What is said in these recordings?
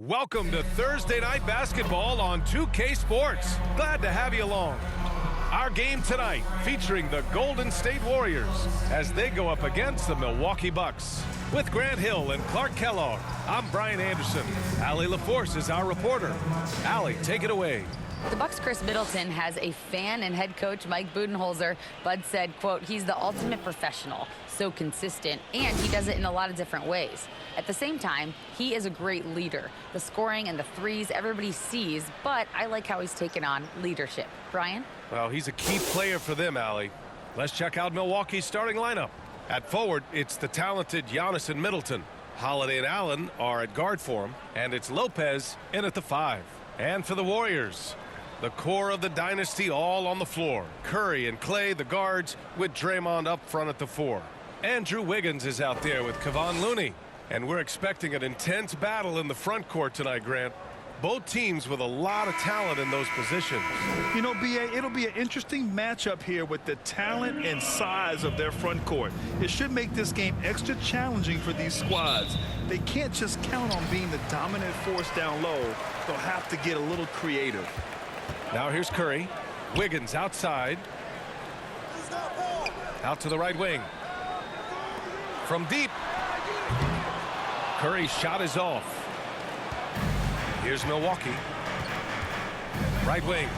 Welcome to Thursday Night Basketball on 2K Sports. Glad to have you along. Our game tonight featuring the Golden State Warriors as they go up against the Milwaukee Bucks. With Grant Hill and Clark Kellogg, I'm Brian Anderson. Allie LaForce is our reporter. Allie, take it away. The Bucks' Chris Middleton has a fan and head coach Mike Budenholzer. Bud said, quote, he's the ultimate professional, so consistent, and he does it in a lot of different ways. At the same time, he is a great leader. The scoring and the threes everybody sees, but I like how he's taken on leadership. Brian? Well, he's a key player for them, Allie. Let's check out Milwaukee's starting lineup. At forward, it's the talented Giannis and Middleton. Holiday and Allen are at guard for him, and it's Lopez in at the 5. And for the Warriors, the core of the dynasty all on the floor. Curry and Clay, the guards, with Draymond up front at the 4. Andrew Wiggins is out there with Kevon Looney. And we're expecting an intense battle in the front court tonight, Grant. Both teams with a lot of talent in those positions. You know, B.A., it'll be an interesting matchup here with the talent and size of their front court. It should make this game extra challenging for these squads. They can't just count on being the dominant force down low. They'll have to get a little creative. Now here's Curry. Wiggins outside. Out to the right wing. From deep. Curry's shot is off. Here's Milwaukee. Right wing.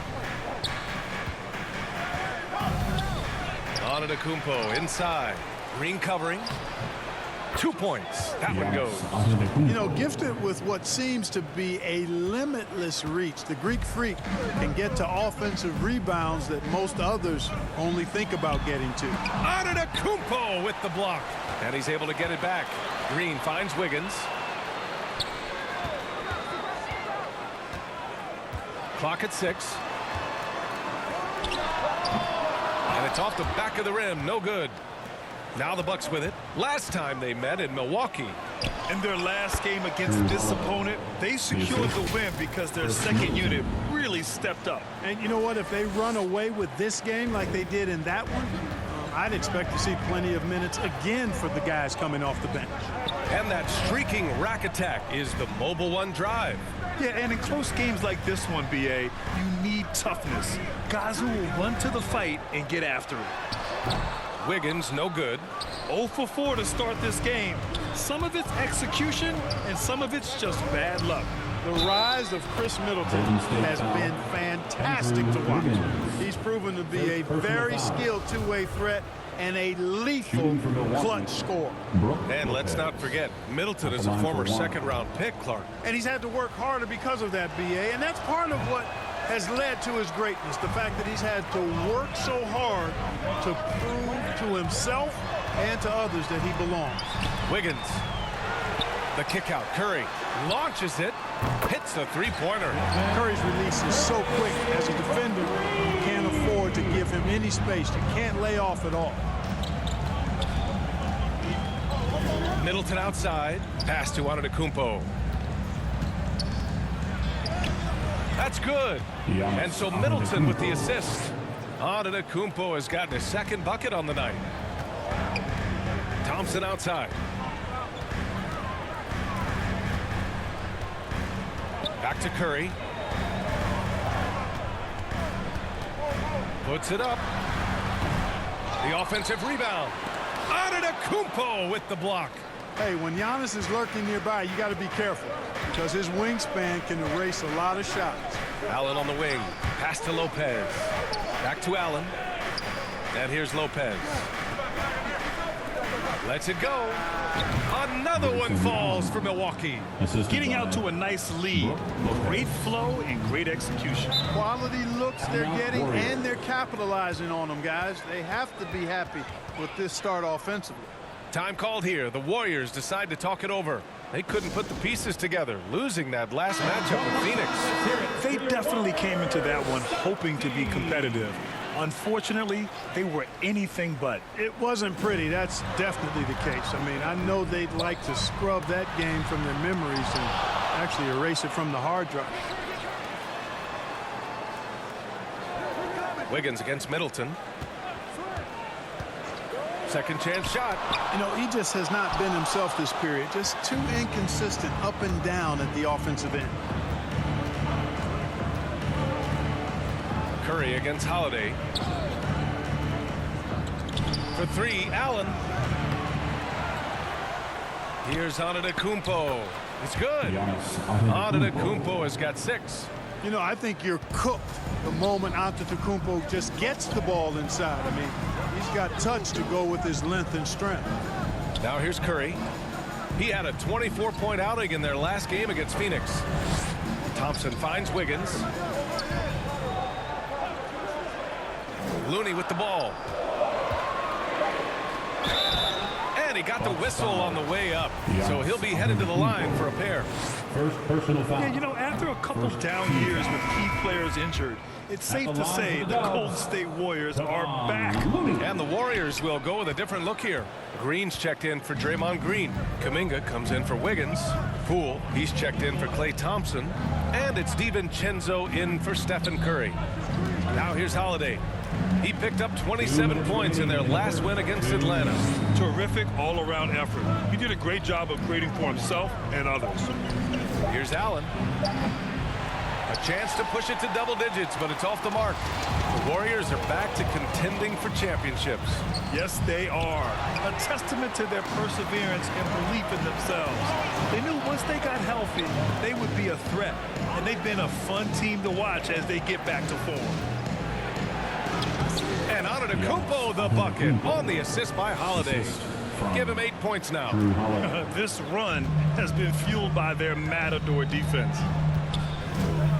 Antetokounmpo inside. Green covering. 2 points. That one goes. You know, gifted with what seems to be a limitless reach, the Greek Freak can get to offensive rebounds that most others only think about getting to. Antetokounmpo with the block. And he's able to get it back. Green finds Wiggins. Clock at 6. And it's off the back of the rim. No good. Now the Bucks with it. Last time they met in Milwaukee. In their last game against this opponent, they secured the win because their second unit really stepped up. And you know what? If they run away with this game like they did in that one, I'd expect to see plenty of minutes again for the guys coming off the bench. And that streaking rack attack is the Mobile One drive. Yeah, and in close games like this one, B.A., you need toughness. Guys who will run to the fight and get after it. Wiggins, no good. 0 for 4 to start this game. Some of it's execution, and some of it's just bad luck. The rise of Chris Middleton has been fantastic to watch. He's proven to be a very skilled two-way threat and a lethal clutch scorer. And let's not forget, Middleton is a former second-round pick, Clark. And he's had to work harder because of that, B.A., and that's part of what has led to his greatness, the fact that he's had to work so hard to prove to himself and to others that he belongs. Wiggins, the kick out. Curry launches it, hits the three-pointer. Curry's release is so quick. As a defender, you can't afford to give him any space. You can't lay off at all. Middleton outside, pass to Antetokounmpo. That's good. And so Middleton with the assist. Antetokounmpo has gotten his second bucket on the night. Thompson outside. Back to Curry. Puts it up. The offensive rebound. Antetokounmpo with the block. Hey, when Giannis is lurking nearby, you got to be careful because his wingspan can erase a lot of shots. Allen on the wing. Pass to Lopez. Back to Allen. And here's Lopez. Lets it go. Another one falls for Milwaukee. Getting out to a nice lead. Great flow and great execution. Quality looks they're getting, and they're capitalizing on them, guys. They have to be happy with this start offensively. Time called here. The Warriors decide to talk it over. They couldn't put the pieces together, losing that last matchup with Phoenix. They definitely came into that one hoping to be competitive. Unfortunately, they were anything but. It wasn't pretty. That's definitely the case. I mean, I know they'd like to scrub that game from their memories and actually erase it from the hard drive. Wiggins against Middleton. Second chance shot. You know, he just has not been himself this period. Just too inconsistent up and down at the offensive end. Curry against Holiday. For three, Allen. Here's Antetokounmpo. It's good. Antetokounmpo has got 6. You know, I think you're cooked the moment Antetokounmpo just gets the ball inside. I mean, he's got touch to go with his length and strength. Now here's Curry. He had a 24-point outing in their last game against Phoenix. Thompson finds Wiggins. Looney with the ball. And he got the whistle on the way up. So he'll be headed to the line for a pair. First personal foul. Yeah, you know, after a couple down years with key players injured, it's safe to say the Golden State Warriors are back. And the Warriors will go with a different look here. Green's checked in for Draymond Green. Kuminga comes in for Wiggins. Poole, he's checked in for Klay Thompson. And it's DiVincenzo in for Stephen Curry. Now here's Holiday. He picked up 27 points in their last win against Atlanta. Terrific all-around effort. He did a great job of creating for himself and others. Here's Allen. A chance to push it to double digits, but it's off the mark. The Warriors are back to contending for championships. Yes, they are. A testament to their perseverance and belief in themselves. They knew once they got healthy, they would be a threat. And they've been a fun team to watch as they get back to form. And Antetokounmpo the bucket on the assist by Holiday. Give him 8 points now. This run has been fueled by their Matador defense.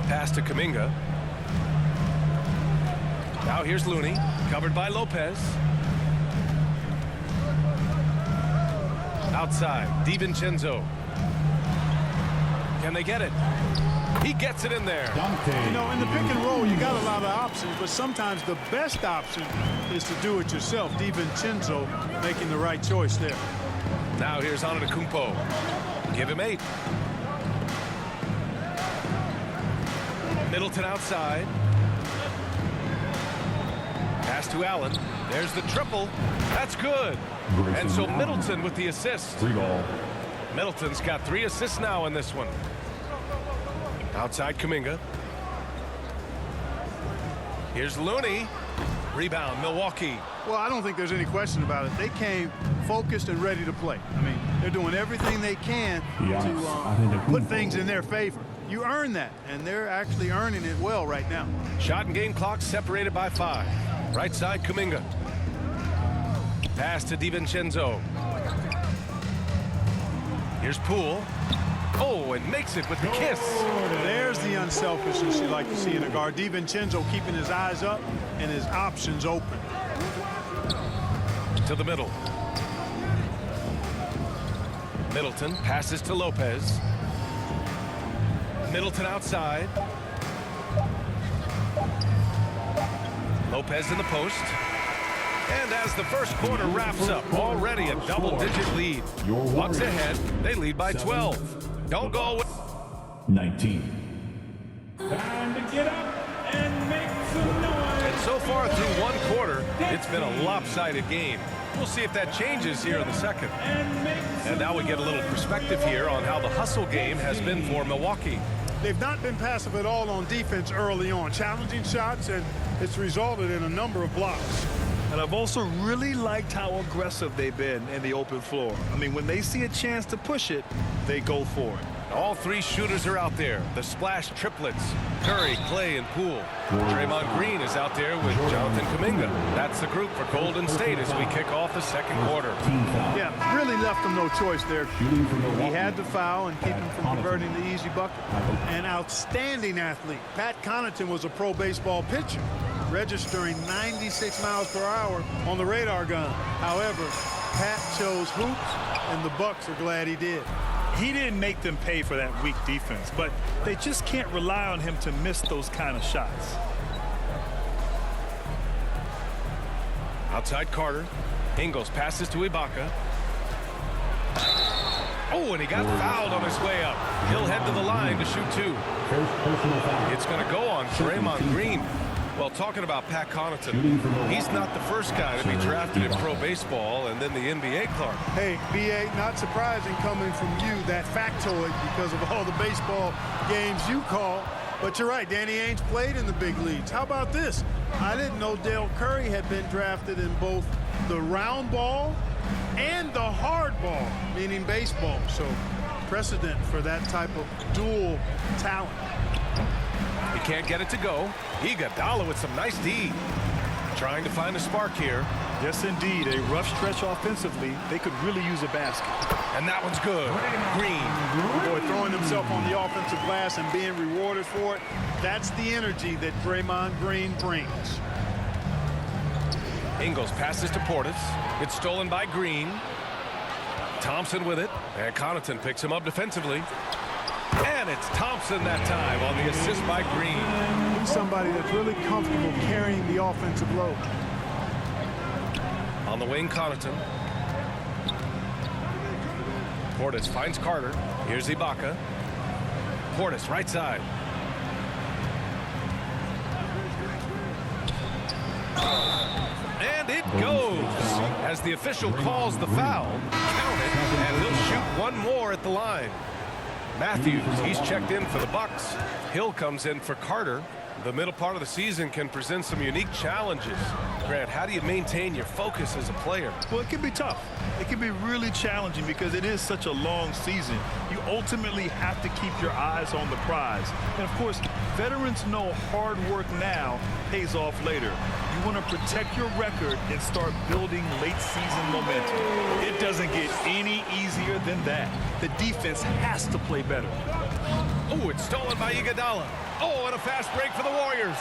Pass to Kuminga. Now here's Looney, covered by Lopez. Outside, DiVincenzo. Can they get it? He gets it in there. You know, in the pick and roll, you got a lot of options, but sometimes the best option is to do it yourself. DiVincenzo making the right choice there. Now here's Antetokounmpo. Give him 8. Middleton outside. Pass to Allen. There's the triple. That's good. And so Middleton with the assist. 3 ball. Middleton's got 3 assists now in this one. Outside Kuminga. Here's Looney. Rebound, Milwaukee. Well, I don't think there's any question about it. They came focused and ready to play. I mean, they're doing everything they can to put things in their favor. You earn that, and they're actually earning it well right now. Shot and game clock separated by 5. Right side, Kuminga. Pass to DiVincenzo. Here's Poole. Oh, and makes it with the kiss. There's the unselfishness you like to see in a guard. DiVincenzo keeping his eyes up and his options open. To the middle. Middleton passes to Lopez. Middleton outside. Lopez in the post. And as the first quarter wraps up, already a double-digit lead. Bucks ahead. They lead by 12. Don't go away. 19. Time to get up and make some noise. And so far through one quarter, it's been a lopsided game. We'll see if that changes here in the second. And now we get a little perspective here on how the hustle game has been for Milwaukee. They've not been passive at all on defense early on. Challenging shots, and it's resulted in a number of blocks. And I've also really liked how aggressive they've been in the open floor. I mean, when they see a chance to push it, they go for it. All 3 shooters are out there. The splash triplets. Curry, Klay, and Poole. Draymond Green is out there with Jonathan Kuminga. That's the group for Golden State as we kick off the second quarter. Yeah, really left them no choice there. He had to foul and keep him from converting the easy bucket. An outstanding athlete. Pat Connaughton was a pro baseball pitcher, registering 96 miles per hour on the radar gun. However, Pat chose hoops, and the Bucks are glad he did. He didn't make them pay for that weak defense, but they just can't rely on him to miss those kind of shots. Outside Carter. Ingles passes to Ibaka. Oh, and he got fouled on his way up. He'll head to the line to shoot 2. It's going to go on Draymond Green. Well, talking about Pat Connaughton, he's not the first guy to be drafted in pro baseball and then the NBA, Clark. Hey, B.A., not surprising coming from you, that factoid, because of all the baseball games you call. But you're right, Danny Ainge played in the big leagues. How about this? I didn't know Dale Curry had been drafted in both the round ball and the hard ball, meaning baseball. So precedent for that type of dual talent. He can't get it to go. Iguodala with some nice D. Trying to find a spark here. Yes, indeed. A rough stretch offensively. They could really use a basket. And that one's good. Green. Boy, throwing himself on the offensive glass and being rewarded for it, that's the energy that Draymond Green brings. Ingles passes to Portis. It's stolen by Green. Thompson with it. And Connaughton picks him up defensively. And it's Thompson that time on the assist by Green. He's somebody that's really comfortable carrying the offensive load. On the wing, Connaughton. Portis finds Carter. Here's Ibaka. Portis, right side. And it goes as the official calls the foul. Count it, and he'll shoot one more at the line. Matthews, he's checked in for the Bucks. Hill comes in for Carter. The middle part of the season can present some unique challenges. Grant, how do you maintain your focus as a player? Well, it can be tough. It can be really challenging because it is such a long season. You ultimately have to keep your eyes on the prize. And, of course, veterans know hard work now pays off later. You want to protect your record and start building late-season momentum. It doesn't get any easier than that. The defense has to play better. Oh, it's stolen by Iguodala. Oh, and a fast break for the Warriors.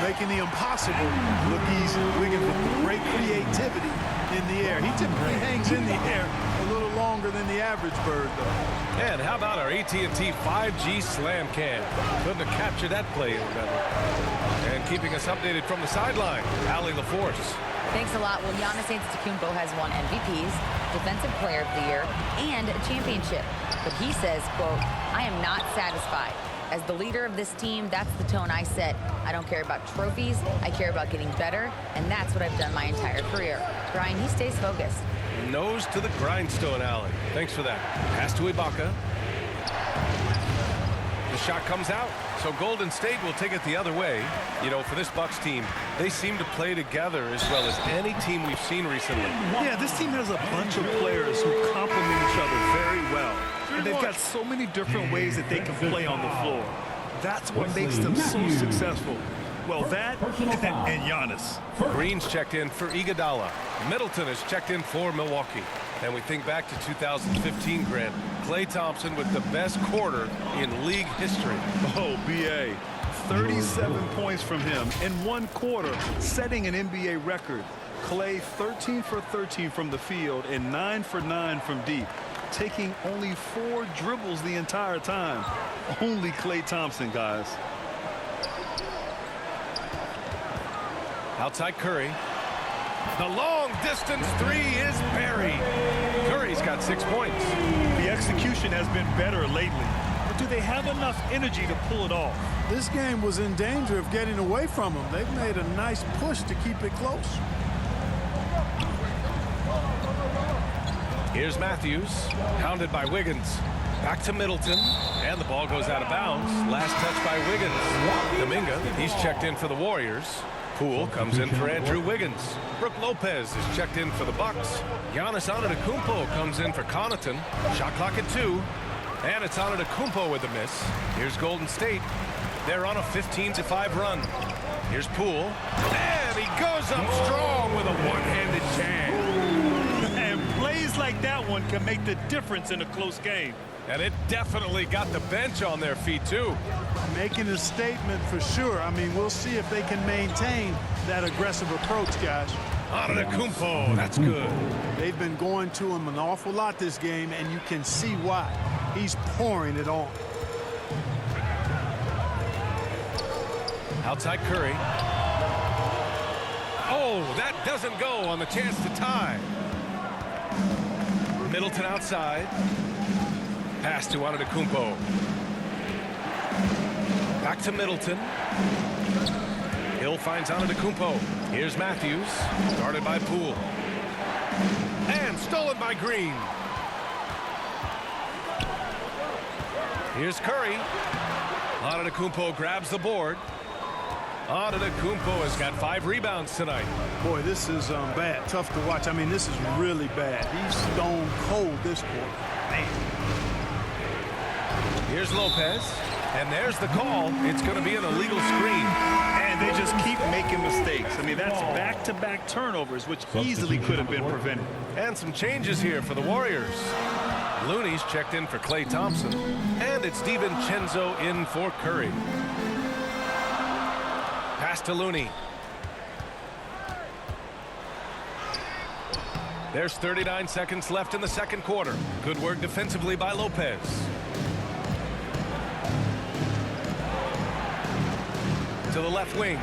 Making the impossible look easy. Wiggins with great creativity in the air. He typically hangs in the air a little longer than the average bird, though. And how about our AT&T 5G Slam Cam? Couldn't have captured that play any better. And keeping us updated from the sideline, Allie LaForce. Thanks a lot. Well, Giannis Antetokounmpo has won MVPs, Defensive Player of the Year, and a championship. But he says, quote, "I am not satisfied. As the leader of this team, that's the tone I set. I don't care about trophies. I care about getting better, and that's what I've done my entire career." Brian, he stays focused. Nose to the grindstone, Allie. Thanks for that. Pass to Ibaka. The shot comes out, so Golden State will take it the other way. You know, for this Bucks team, they seem to play together as well as any team we've seen recently. Yeah, this team has a bunch of players who complement each other very well. And they've got so many different ways that they can play on the floor. That's what makes them so successful. Well, that and Giannis. Green's checked in for Iguodala. Middleton is checked in for Milwaukee. And we think back to 2015, Grant. Klay Thompson with the best quarter in league history. Oh, B.A. 37 points from him in one quarter, setting an NBA record. Klay 13 for 13 from the field and 9 for 9 from deep, taking only 4 dribbles the entire time. Only Klay Thompson, guys. Outside Curry. The long distance three is buried. Curry's got 6 points. The execution has been better lately, but do they have enough energy to pull it off? This game was in danger of getting away from them. They've made a nice push to keep it close. Here's Matthews, hounded by Wiggins. Back to Middleton, and the ball goes out of bounds. Last touch by Wiggins. Dominga, he's checked in for the Warriors. Poole comes in for Andrew Wiggins. Brook Lopez is checked in for the Bucks. Giannis Antetokounmpo comes in for Connaughton. Shot clock at 2. And it's Antetokounmpo with a miss. Here's Golden State. They're on a 15-5 run. Here's Poole. And he goes up strong with a one-handed jam. And plays like that one can make the difference in a close game. And it definitely got the bench on their feet, too. Making a statement for sure. I mean, we'll see if they can maintain that aggressive approach, guys. Antetokounmpo, that's good. They've been going to him an awful lot this game, and you can see why. He's pouring it on. Outside Curry. Oh, that doesn't go on the chance to tie. Middleton outside. Pass to Antetokounmpo. Back to Middleton. Hill finds Antetokounmpo. Here's Matthews. Guarded by Poole. And stolen by Green. Here's Curry. Antetokounmpo grabs the board. Antetokounmpo has got 5 rebounds tonight. Boy, this is bad. Tough to watch. I mean, this is really bad. He's stone cold this quarter. Man. Here's Lopez. And there's the call. It's going to be an illegal screen. And they just keep making mistakes. I mean, that's back-to-back turnovers, which easily could have been prevented. And some changes here for the Warriors. Looney's checked in for Klay Thompson. And it's DiVincenzo in for Curry. Pass to Looney. There's 39 seconds left in the second quarter. Good work defensively by Lopez. To the left wing.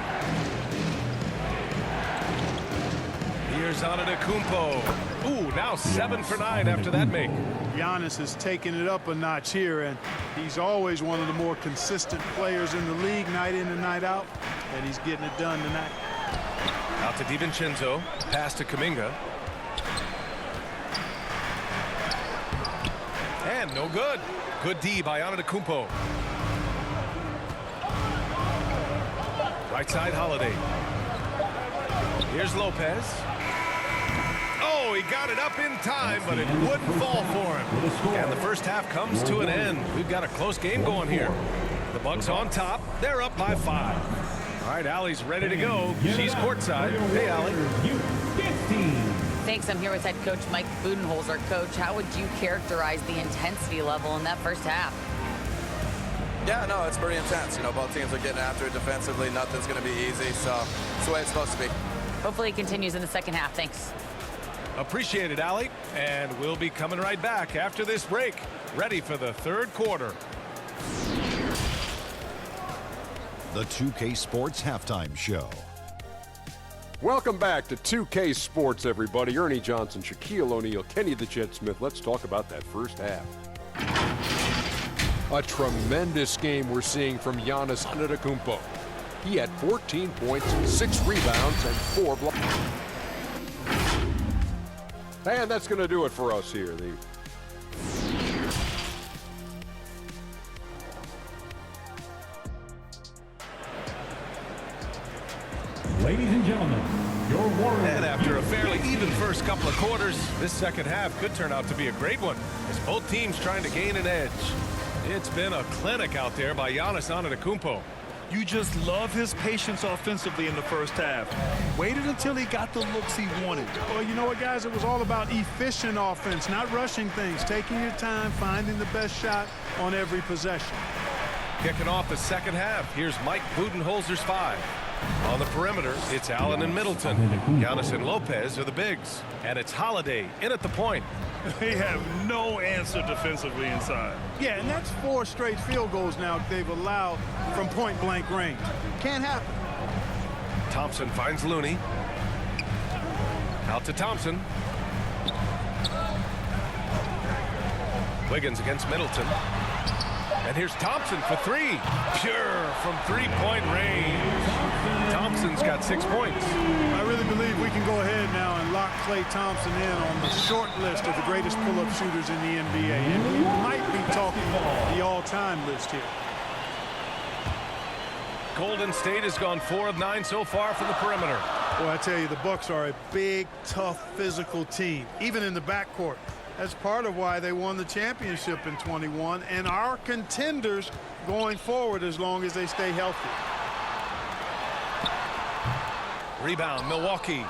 Here's Antetokounmpo. Ooh, now 7 for 9 after that make. Giannis is taking it up a notch here, and he's always one of the more consistent players in the league night in and night out, and he's getting it done tonight. Out to DiVincenzo. Pass to Kuminga. And no good. Good D by Antetokounmpo. Right side, Holiday. Here's Lopez. Oh, he got it up in time, but it wouldn't fall for him. And the first half comes to an end. We've got a close game going here. The Bucks on top. They're up by 5. All right, Allie's ready to go. She's courtside. Hey, Allie. Thanks. I'm here with head coach Mike Budenholzer. Coach, how would you characterize the intensity level in that first half? Yeah, no, it's pretty intense. You know, both teams are getting after it defensively. Nothing's going to be easy, so it's the way it's supposed to be. Hopefully it continues in the second half. Thanks. Appreciate it, Allie. And we'll be coming right back after this break. Ready for the third quarter. The 2K Sports Halftime Show. Welcome back to 2K Sports, everybody. Ernie Johnson, Shaquille O'Neal, Kenny the Jet Smith. Let's talk about that first half. A tremendous game we're seeing from Giannis Antetokounmpo. He had 14 points, 6 rebounds, and 4 blocks. And that's going to do it for us here. Ladies and gentlemen, your Warriors. And after a fairly even first couple of quarters, this second half could turn out to be a great one as both teams trying to gain an edge. It's been a clinic out there by Giannis Antetokounmpo. You just love his patience offensively in the first half. Waited until he got the looks he wanted. Well, you know what, guys? It was all about efficient offense, not rushing things, taking your time, finding the best shot on every possession. Kicking off the second half, here's Mike Budenholzer's 5. On the perimeter, it's Allen and Middleton. Giannis and Lopez are the bigs. And it's Holiday in at the point. They have no answer defensively inside. Yeah, and that's 4 straight field goals now they've allowed from point-blank range. Can't happen. Thompson finds Looney. Out to Thompson. Wiggins against Middleton. And here's Thompson for 3. Pure from 3-point range. Thompson's got 6 points. I really believe we can go ahead now and lock Klay Thompson in on the short list of the greatest pull-up shooters in the NBA. And we might be talking the all-time list here. Golden State has gone 4 of 9 so far from the perimeter. Boy, I tell you, the Bucks are a big, tough, physical team, even in the backcourt. That's part of why they won the championship in 21 and are contenders going forward as long as they stay healthy. Rebound, Milwaukee.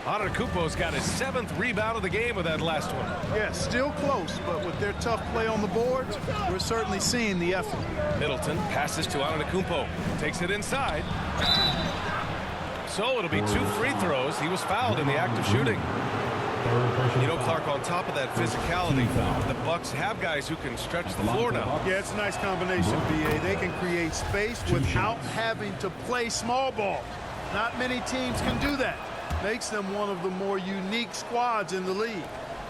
Antetokounmpo's got his 7th rebound of the game with that last one. Yeah, still close, but with their tough play on the boards, we're certainly seeing the effort. Middleton passes to Antetokounmpo. Takes it inside. So it'll be 2 free throws. He was fouled in the act of shooting. You know, Clark, on top of that physicality, the Bucks have guys who can stretch the floor now. Yeah, it's a nice combination, B.A. They can create space without having to play small ball. Not many teams can do that. Makes them one of the more unique squads in the league.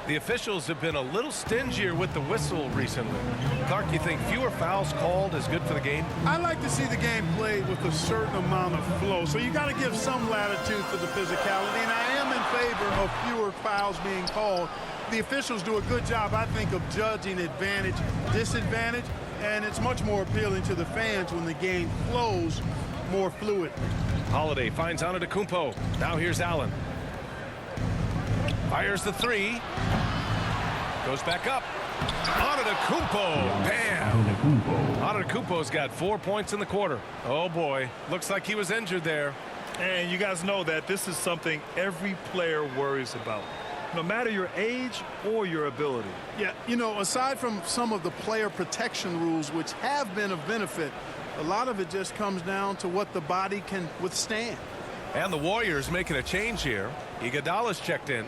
The officials have been a little stingier with the whistle recently. Clark, you think fewer fouls called is good for the game? I like to see the game played with a certain amount of flow. So you got to give some latitude for the physicality. And I am in favor of fewer fouls being called. The officials do a good job, I think, of judging advantage, disadvantage. And it's much more appealing to the fans when the game flows more fluid. Holiday finds Antetokounmpo. Now here's Allen. Fires the three. Goes back up. Antetokounmpo. Bam. Antetokounmpo's got 4 points in the quarter. Oh, boy. Looks like he was injured there. And you guys know that this is something every player worries about, no matter your age or your ability. Yeah, you know, aside from some of the player protection rules, which have been of benefit, a lot of it just comes down to what the body can withstand. And the Warriors making a change here. Iguodala's checked in.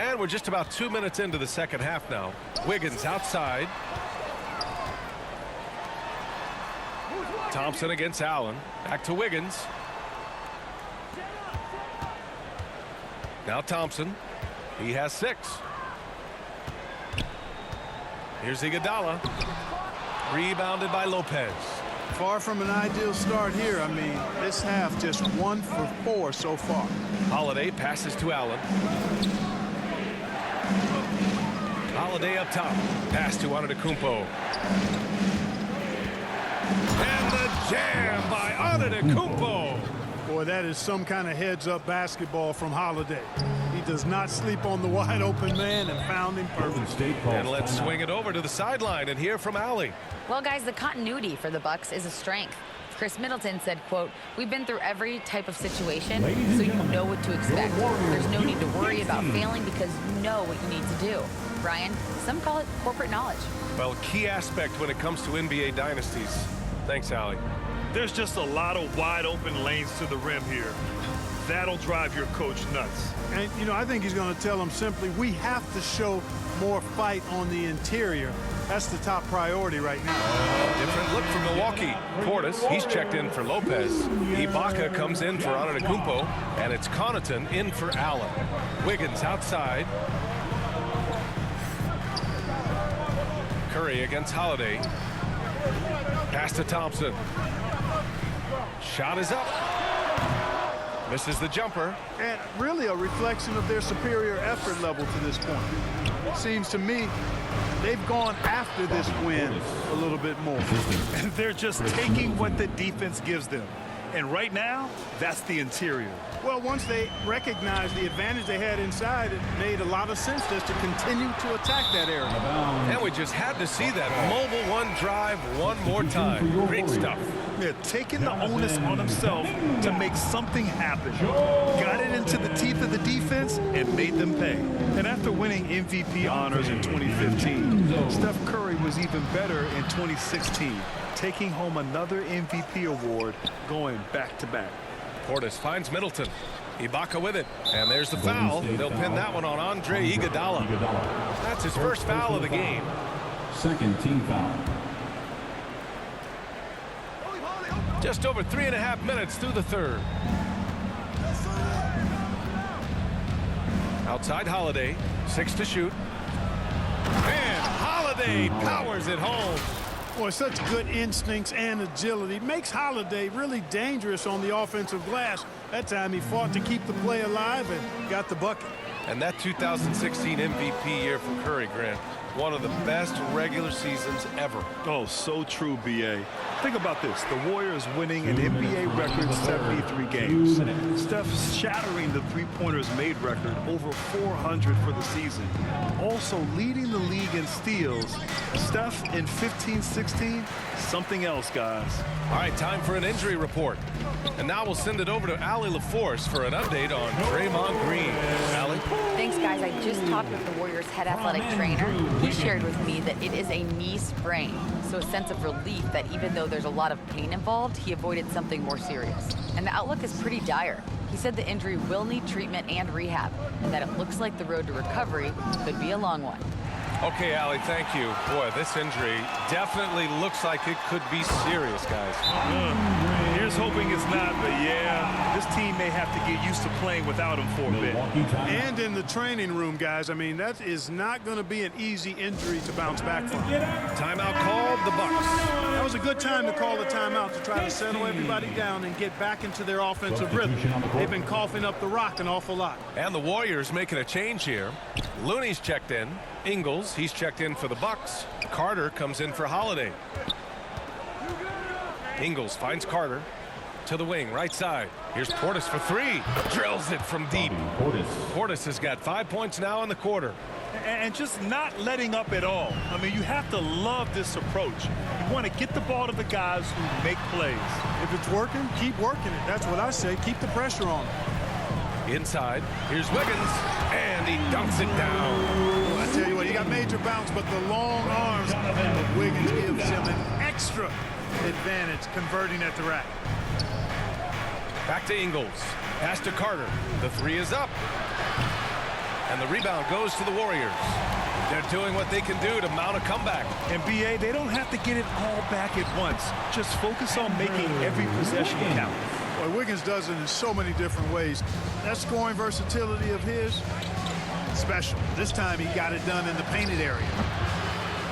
And we're just about 2 minutes into the second half now. Wiggins outside. Thompson against Allen. Back to Wiggins. Now Thompson. He has 6. Here's Iguodala. Rebounded by Lopez. Far from an ideal start here. I mean, this half just 1 for 4 so far. Holiday passes to Allen. Holiday up top. Pass to Antetokounmpo. And the jam by Antetokounmpo. Boy, that is some kind of heads-up basketball from Holiday. He does not sleep on the wide-open man and found him perfect. And let's swing it over to the sideline and hear from Allie. Well, guys, the continuity for the Bucks is a strength. Chris Middleton said, quote, "We've been through every type of situation, so you know what to expect. There's no need to worry about failing because you know what you need to do." Brian, some call it corporate knowledge. Well, a key aspect when it comes to NBA dynasties. Thanks, Allie. There's just a lot of wide open lanes to the rim here. That'll drive your coach nuts. And, you know, I think he's going to tell them simply, we have to show more fight on the interior. That's the top priority right now. Different look from Milwaukee. Portis, he's checked in for Lopez. Ibaka comes in for Antetokounmpo. And it's Connaughton in for Allen. Wiggins outside. Curry against Holiday. Pass to Thompson. Shot is up. Misses the jumper. And really a reflection of their superior effort level to this point. It seems to me they've gone after this win a little bit more. They're just taking what the defense gives them. And right now, that's the interior. Well, once they recognized the advantage they had inside, it made a lot of sense just to continue to attack that area. And we just had to see that mobile one drive one more time. Great stuff. Yeah, taking the onus on himself to make something happen. Got it into the teeth of the defense and made them pay. And after winning MVP honors in 2015, Steph Curry was even better in 2016, taking home another MVP award going back-to-back. Portis finds Middleton. Ibaka with it. And there's the foul. They'll pin that one on Andre Iguodala. That's his first foul of the game. Second team foul. Just over 3.5 minutes through the third. Outside Holiday. 6 to shoot. And Holiday powers it home. Boy, such good instincts and agility. Makes Holiday really dangerous on the offensive glass. That time he fought to keep the play alive and got the bucket. And that 2016 MVP year for Curry, Grant. One of the best regular seasons ever. Oh, so true, B.A. Think about this. The Warriors winning an NBA record 73 games. Steph shattering the three-pointers made record, over 400 for the season. Also leading the league in steals. Steph in 15-16, something else, guys. All right, time for an injury report. And now we'll send it over to Allie LaForce for an update on Draymond Green. Allie? Thanks, guys. I just talked with the Warriors' head athletic trainer. He shared with me that it is a knee sprain, so a sense of relief that even though there's a lot of pain involved, he avoided something more serious. And the outlook is pretty dire. He said the injury will need treatment and rehab, and that it looks like the road to recovery could be a long one. Okay, Allie, thank you. Boy, this injury definitely looks like it could be serious, guys. Here's hoping it's not, but yeah, this team may have to get used to playing without him for a bit. And in the training room, guys, I mean, that is not going to be an easy injury to bounce back from. Timeout called, the Bucks. That was a good time to call the timeout to try to settle everybody down and get back into their offensive rhythm. They've been coughing up the rock an awful lot. And the Warriors making a change here. Looney's checked in. Ingles, he's checked in for the Bucks. Carter comes in for Holiday. Ingles finds Carter to the wing, right side. Here's Portis for three. Drills it from deep. Portis has got 5 points now in the quarter. And just not letting up at all. I mean, you have to love this approach. You want to get the ball to the guys who make plays. If it's working, keep working it. That's what I say. Keep the pressure on them. Inside, here's Wiggins, and he dunks it down. I tell you what, he got major bounce, but the long arms of Wiggins gives him an extra advantage converting at the rack. Back to Ingles. Pass to Carter. The three is up. And the rebound goes to the Warriors. They're doing what they can do to mount a comeback. And BA, they don't have to get it all back at once. Just focus on making every possession count. Well, Wiggins does it in so many different ways. That scoring versatility of his, special. This time he got it done in the painted area.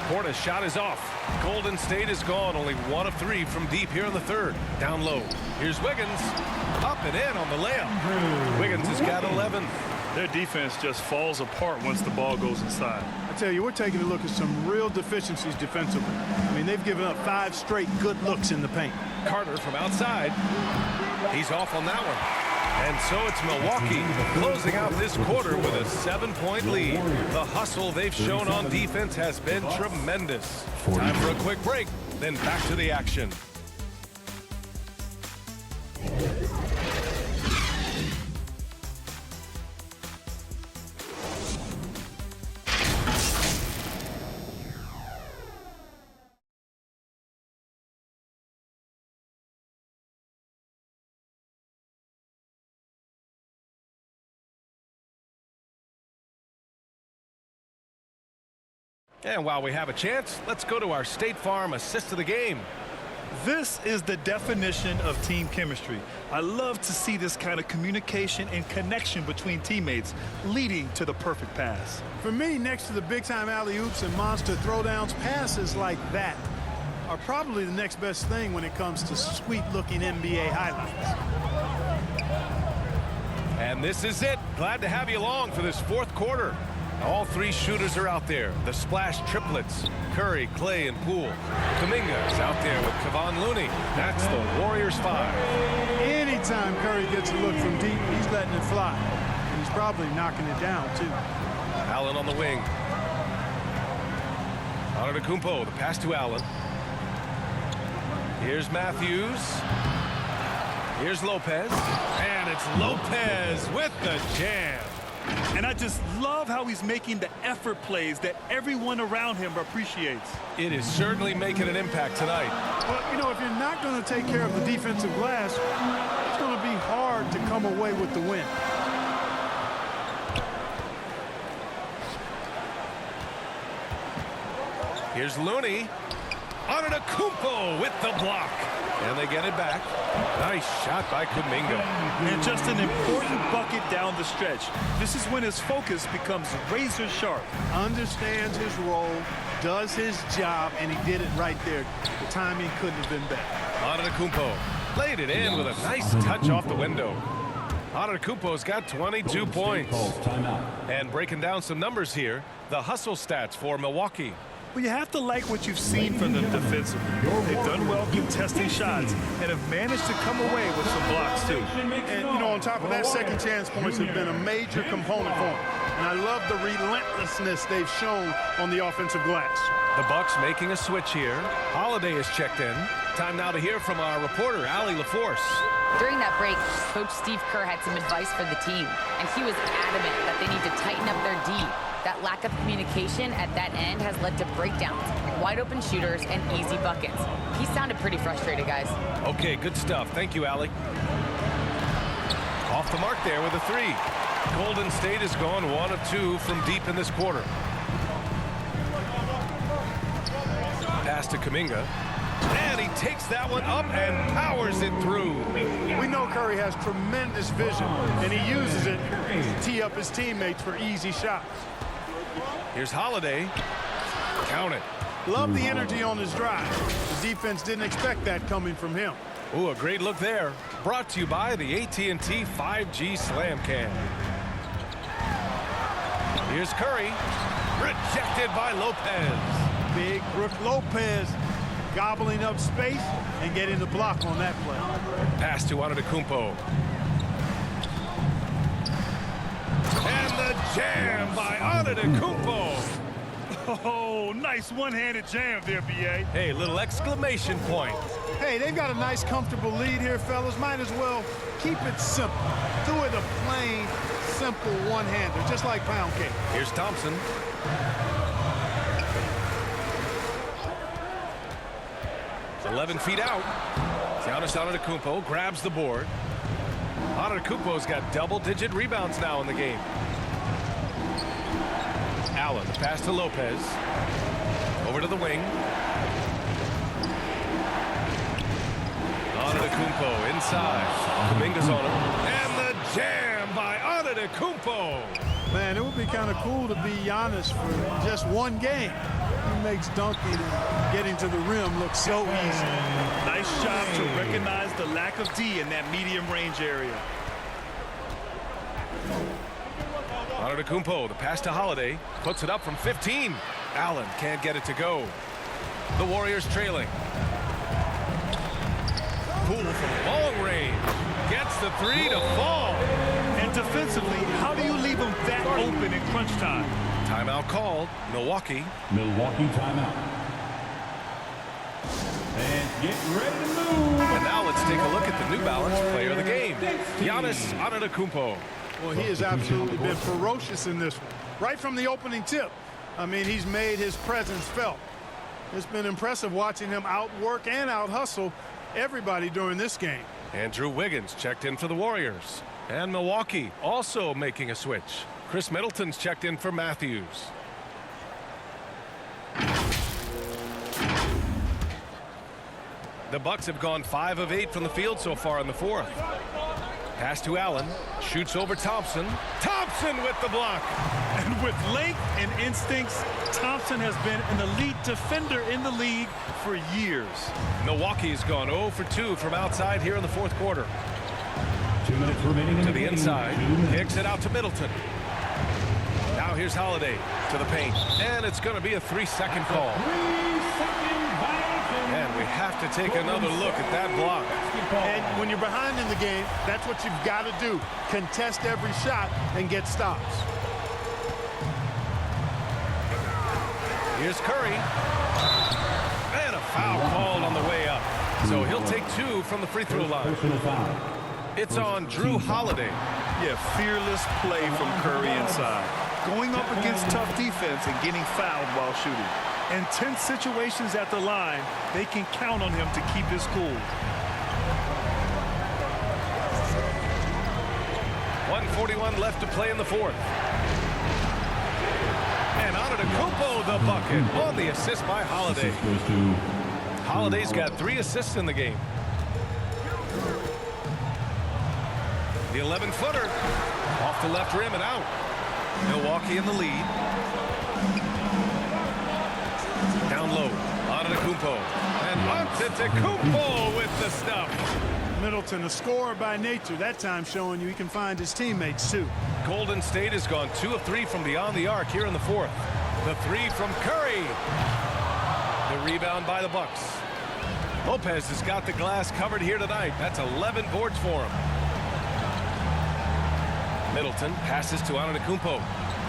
Portis shot is off. Golden State is gone. Only 1 of 3 from deep here in the third. Down low. Here's Wiggins. Up and in on the layup. Wiggins has got 11. Their defense just falls apart once the ball goes inside. I tell you, we're taking a look at some real deficiencies defensively. I mean, they've given up 5 straight good looks in the paint. Carter from outside. He's off on that one. And so it's Milwaukee closing out this quarter with a 7-point lead. The hustle they've shown on defense has been tremendous. Time for a quick break, then back to the action. And while we have a chance, let's go to our State Farm assist of the game. This is the definition of team chemistry. I love to see this kind of communication and connection between teammates leading to the perfect pass. For me, next to the big-time alley-oops and monster throwdowns, passes like that are probably the next best thing when it comes to sweet-looking NBA highlights. And this is it. Glad to have you along for this fourth quarter. All 3 shooters are out there. The splash triplets. Curry, Clay, and Poole. Kuminga is out there with Kevon Looney. That's the Warriors 5. Anytime Curry gets a look from deep, he's letting it fly. And he's probably knocking it down, too. Allen on the wing. Antetokounmpo, the pass to Allen. Here's Matthews. Here's Lopez. And it's Lopez with the jam. And I just love how he's making the effort plays that everyone around him appreciates. It is certainly making an impact tonight. Well, you know, if you're not going to take care of the defensive glass, it's going to be hard to come away with the win. Here's Looney. Antetokounmpo with the block. And they get it back. Nice shot by Kuminga. And just an important bucket down the stretch. This is when his focus becomes razor sharp. Understands his role, does his job, and he did it right there. The timing couldn't have been better. Antetokounmpo laid it in with a nice touch off the window. Antetokounmpo's got 22 points. And breaking down some numbers here, the hustle stats for Milwaukee. Well, you have to like what you've seen from them defensively. They've done well contesting shots and have managed to come away with some blocks, too. And, you know, on top of that, second chance points have been a major component for them. And I love the relentlessness they've shown on the offensive glass. The Bucks making a switch here. Holiday is checked in. Time now to hear from our reporter, Allie LaForce. During that break, Coach Steve Kerr had some advice for the team, and he was adamant that they need to tighten up their D. That lack of communication at that end has led to breakdowns, wide open shooters, and easy buckets. He sounded pretty frustrated, guys. Okay, good stuff. Thank you, Allie. Off the mark there with a 3. Golden State has gone 1 of 2 from deep in this quarter. Pass to Kuminga. And he takes that one up and powers it through. We know Curry has tremendous vision, and he uses it to tee up his teammates for easy shots. Here's Holiday. Count it. Love the energy on his drive. The defense didn't expect that coming from him. Ooh, a great look there. Brought to you by the AT&T 5G Slam Cam. Here's Curry. Rejected by Lopez. Big Brook Lopez gobbling up space and getting the block on that play. Pass to Antetokounmpo. And the jam by Antetokounmpo. Oh, nice one-handed jam there, B.A. Hey, little exclamation point. Hey, they've got a nice, comfortable lead here, fellas. Might as well keep it simple. Do it a plain, simple one-hander, just like pound cake. Here's Thompson. It's 11 feet out. Giannis Antetokounmpo grabs the board. Antetokounmpo's got double-digit rebounds now in the game. Allen, the pass to Lopez. Over to the wing. Antetokounmpo inside. Kuminga's on him. And the jam by Antetokounmpo. Man, it would be kind of cool to be Giannis for just one game. He makes dunking and getting to the rim look so easy. Nice job to recognize the lack of D in that medium range area. Antetokounmpo, the pass to Holiday, puts it up from 15. Allen can't get it to go. The Warriors trailing. Poole from long range gets the three to fall. And defensively, how do you leave them that open in crunch time? Timeout called. Milwaukee. Milwaukee timeout. And get ready to move. And now let's take a look at the New Balance player of the game, Giannis Antetokounmpo. Well, he has absolutely been ferocious in this one. Right from the opening tip. I mean, he's made his presence felt. It's been impressive watching him outwork and out-hustle everybody during this game. Andrew Wiggins checked in for the Warriors. And Milwaukee also making a switch. Chris Middleton's checked in for Matthews. The Bucks have gone 5 of 8 from the field so far in the fourth. Pass to Allen. Shoots over Thompson. Thompson with the block. And with length and instincts, Thompson has been an elite defender in the league for years. Milwaukee's gone 0 for 2 from outside here in the fourth quarter. 2 minutes remaining. To the inside. Kicks it out to Middleton. Now here's Holiday to the paint. And it's going to be a 3-second call. 3-second violation. And we have to take another look at that block. And when you're behind in the game, that's what you've got to do. Contest every shot and get stops. Here's Curry. And a foul called on the way up. So he'll take 2 from the free throw line. Personal foul. It's on Drew Holiday. Yeah, fearless play from Curry inside. Going up against tough defense and getting fouled while shooting. In tense situations at the line, they can count on him to keep his cool. 1:41 left to play in the fourth. And Antetokounmpo the bucket on the assist by Holiday. Assist goes to Holiday's got 3 assists in the game. The 11-footer off the left rim and out. Milwaukee in the lead. Down low, Antetokounmpo. And Antetokounmpo with the stuff. Middleton, a scorer by nature, that time showing you he can find his teammates too. Golden State has gone 2 of 3 from beyond the arc here in the fourth. The 3 from Curry. The rebound by the Bucks. Lopez has got the glass covered here tonight. That's 11 boards for him. Middleton passes to Antetokounmpo.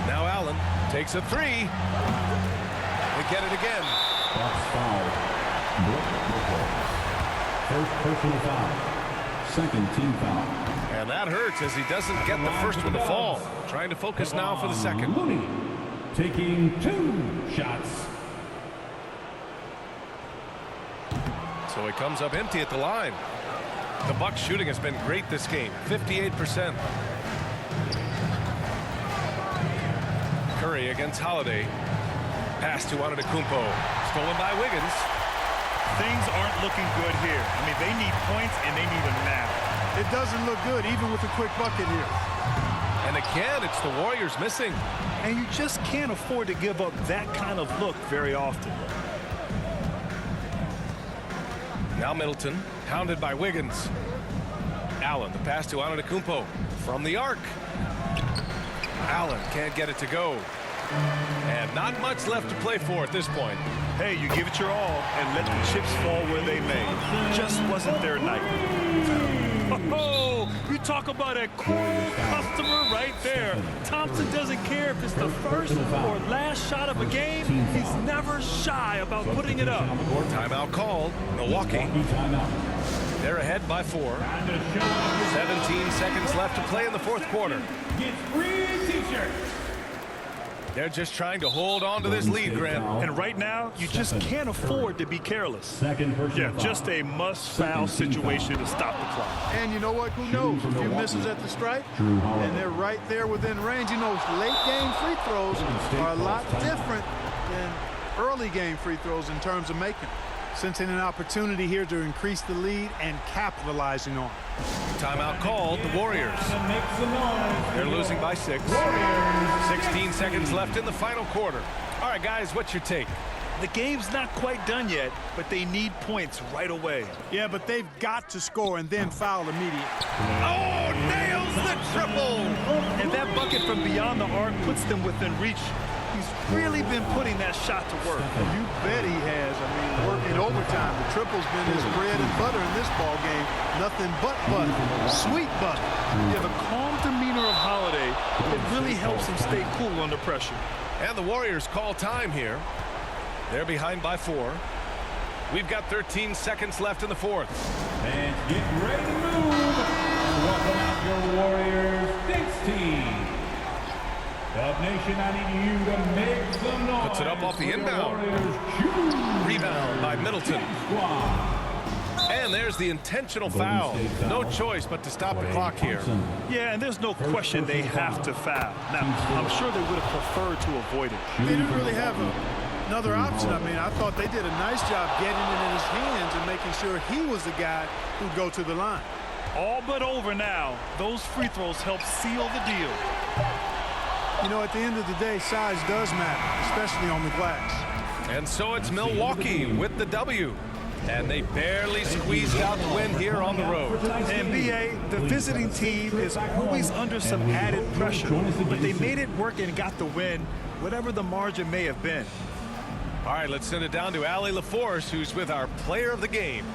Now Allen takes a 3. They get it again. Bucks foul. First personal foul. Second team foul. And that hurts as he doesn't get the first one to fall. Trying to focus now for the second. Looney taking 2 shots. So he comes up empty at the line. The Bucks shooting has been great this game. 58%. Curry against Holiday. Pass to Antetokounmpo. Stolen by Wiggins. Things aren't looking good here. I mean, they need points, and they need them now. It doesn't look good, even with a quick bucket here. And again, it's the Warriors missing. And you just can't afford to give up that kind of look very often. Now Middleton, pounded by Wiggins. Allen, the pass to Antetokounmpo from the arc. Allen can't get it to go. And not much left to play for at this point. Hey, you give it your all and let the chips fall where they may. Just wasn't their night. Oh, you talk about a cool customer right there. Thompson doesn't care if it's the first or last shot of a game. He's never shy about putting it up. Timeout called. Milwaukee. They're ahead by 4. 17 seconds left to play in the fourth quarter. Get free t-shirts. They're just trying to hold on to this lead, Grant. And right now, you just can't afford to be careless. Second personal foul. Just a must-foul situation to stop the clock. And you know what? Who knows? A few misses at the stripe, and they're right there within range. You know, late game free throws are a lot different than early game free throws in terms of making. Sensing an opportunity here to increase the lead and capitalizing on it. Timeout called. The Warriors. They're losing by 6. 16 seconds left in the final quarter. All right, guys, what's your take? The game's not quite done yet, but they need points right away. Yeah, but they've got to score and then foul immediately. Oh, nails the triple! And that bucket from beyond the arc puts them within reach. He's really been putting that shot to work. You bet he has. I mean, working overtime. The triple's been his bread and butter in this ball game. Nothing but butter. Sweet butter. Yeah, the calm demeanor of Holiday, it really helps him stay cool under pressure. And the Warriors call time here. They're behind by 4. We've got 13 seconds left in the fourth. And get ready to move. Welcome out your Warriors 16. Dub Nation, I need you to make some noise. Puts it up off the inbound. Rebound by Middleton. And there's the intentional foul. No choice but to stop the clock here. Yeah, and there's no question they have to foul. Now, I'm sure they would have preferred to avoid it. They didn't really have another option. I mean, I thought they did a nice job getting it in his hands and making sure he was the guy who'd go to the line. All but over now. Those free throws help seal the deal. You know, at the end of the day, size does matter, especially on the glass. And so it's Milwaukee with the W. And they barely squeezed out the win here on the road. And B.A., the visiting team is always under some added pressure. But they made it work and got the win, whatever the margin may have been. All right, let's send it down to Allie LaForce, who's with our player of the game.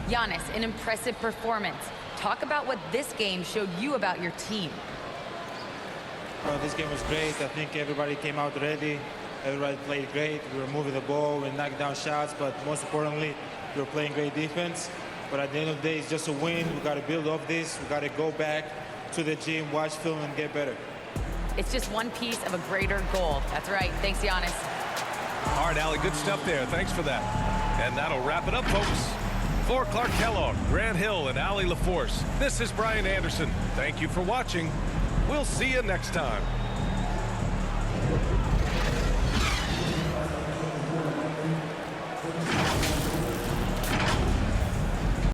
Giannis, an impressive performance. Talk about what this game showed you about your team. This game was great. I think everybody came out ready. Everybody played great. We were moving the ball. We knocked down shots. But most importantly, we were playing great defense. But at the end of the day, it's just a win. We got to build off this. We got to go back to the gym, watch film, and get better. It's just one piece of a greater goal. That's right. Thanks, Giannis. All right, Allie, good stuff there. Thanks for that. And that'll wrap it up, folks. For Clark Kellogg, Grant Hill, and Allie LaForce, this is Brian Anderson. Thank you for watching. We'll see you next time.